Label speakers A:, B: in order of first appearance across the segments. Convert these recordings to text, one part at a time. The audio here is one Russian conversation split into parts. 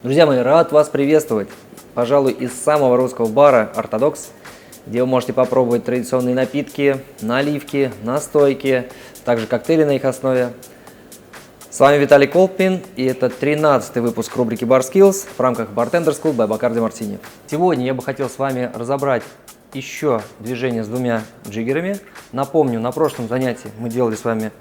A: Друзья мои, рад вас приветствовать, пожалуй, из самого русского бара «Ортодокс», где вы можете попробовать традиционные напитки, наливки, настойки, также коктейли на их основе. С вами Виталий Колпин, и это 13-й выпуск рубрики Bar Skills в рамках Bartender School by Bacardi Martini. Сегодня я бы хотел с вами разобрать еще движение с двумя джиггерами. Напомню, на прошлом занятии мы делали с вами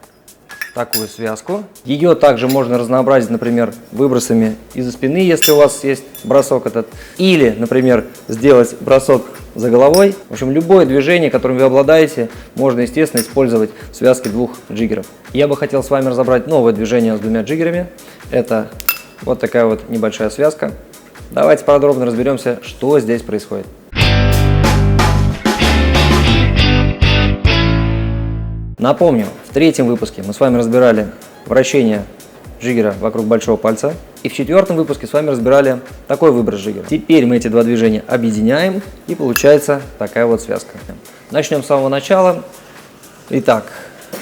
A: такую связку. Ее также можно разнообразить, например, выбросами из-за спины, если у вас есть бросок этот. Или, например, сделать бросок за головой. В общем, любое движение, которым вы обладаете, можно, естественно, использовать в связке двух джиггеров. Я бы хотел с вами разобрать новое движение с двумя джиггерами. Это вот такая вот небольшая связка. Давайте подробно разберемся, что здесь происходит. Напомню, в третьем выпуске мы с вами разбирали вращение джиггера вокруг большого пальца. И в четвертом выпуске с вами разбирали такой выброс джиггера. Теперь мы эти два движения объединяем, и получается такая вот связка. Начнем с самого начала. Итак,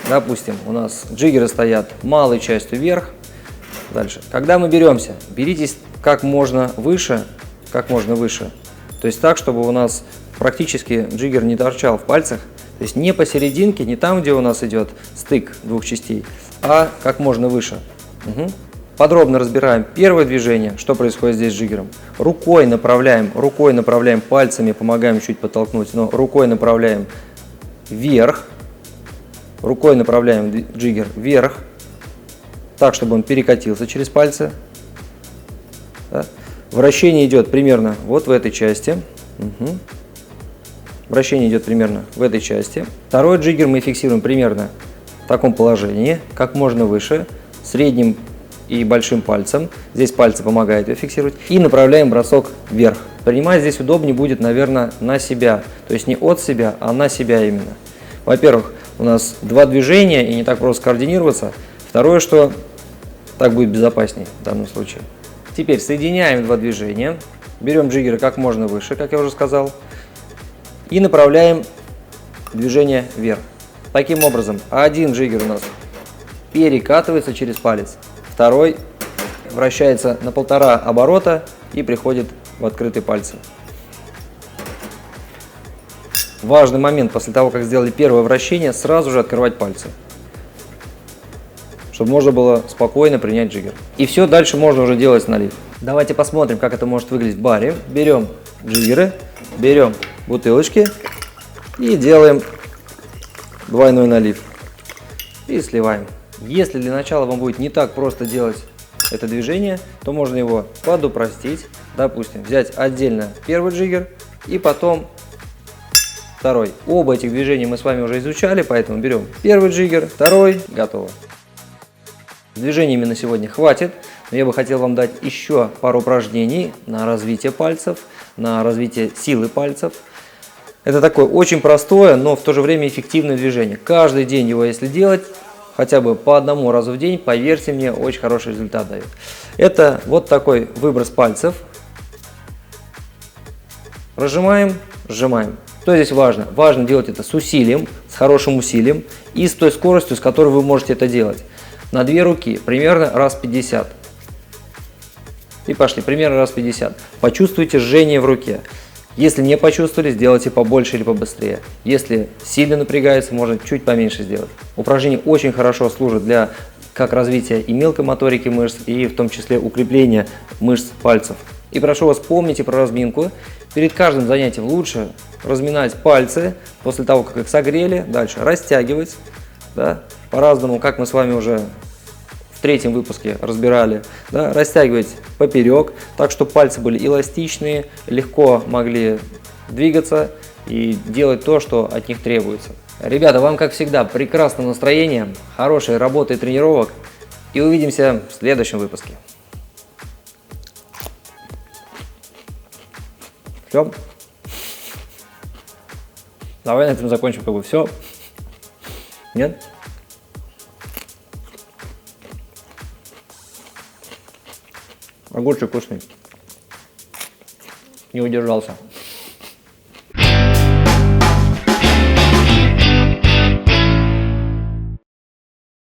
A: допустим, у нас джиггеры стоят малой частью вверх. Дальше. Когда мы беремся, беритесь как можно выше. То есть так, чтобы у нас практически джиггер не торчал в пальцах. То есть не посерединке, не там, где у нас идет стык двух частей, а как можно выше. Подробно разбираем первое движение, что происходит здесь с джиггером. Рукой направляем, пальцами помогаем чуть подтолкнуть, но рукой направляем вверх. Рукой направляем джиггер вверх, так, чтобы он перекатился через пальцы. Да. Вращение идет примерно вот в этой части. Вращение идет примерно в этой части. Второй джиггер мы фиксируем примерно в таком положении, как можно выше, средним и большим пальцем. Здесь пальцы помогают ее фиксировать. И направляем бросок вверх. Принимать здесь удобнее будет, наверное, на себя. То есть не от себя, а на себя именно. Во-первых, у нас два движения и не так просто координироваться. Второе, что так будет безопаснее в данном случае. Теперь соединяем два движения. Берем джиггеры как можно выше, как я уже сказал. И направляем движение вверх. Таким образом, один джиггер у нас перекатывается через палец, второй вращается на 1,5 оборота и приходит в открытые пальцы. Важный момент: после того, как сделали первое вращение, сразу же открывать пальцы, чтобы можно было спокойно принять джиггер. И все, дальше можно уже делать налив. Давайте посмотрим, как это может выглядеть в баре. Берем джиггеры, берем бутылочки и делаем двойной налив. И сливаем. Если для начала вам будет не так просто делать это движение, то можно его подупростить. Допустим, взять отдельно первый джиггер и потом второй. Оба этих движения мы с вами уже изучали, поэтому берем первый джиггер, второй, готово. С движениями на сегодня хватит, но я бы хотел вам дать еще пару упражнений на развитие пальцев, на развитие силы пальцев. Это такое очень простое, но в то же время эффективное движение. Каждый день его, если делать, хотя бы по одному разу в день, поверьте мне, очень хороший результат дает. Это вот такой выброс пальцев. Разжимаем, сжимаем. Что здесь важно? Важно делать это с усилием, с хорошим усилием и с той скоростью, с которой вы можете это делать. На две руки примерно раз 50. И пошли, примерно раз 50. Почувствуйте жжение в руке. Если не почувствовали, сделайте побольше или побыстрее. Если сильно напрягается, можно чуть поменьше сделать. Упражнение очень хорошо служит для как развития и мелкой моторики мышц, и в том числе укрепления мышц пальцев. И прошу вас, помните про разминку. Перед каждым занятием лучше разминать пальцы после того, как их согрели. Дальше растягивать. Да, по-разному, как мы с вами уже в третьем выпуске разбирали, да, растягивать поперек, так чтобы пальцы были эластичные, легко могли двигаться и делать то, что от них требуется. Ребята, вам, как всегда, прекрасного настроения, хорошей работы и тренировок, и увидимся в следующем выпуске. Все. Давай на этом закончим, как бы все. Нет? Огурчик вкусный. Не удержался.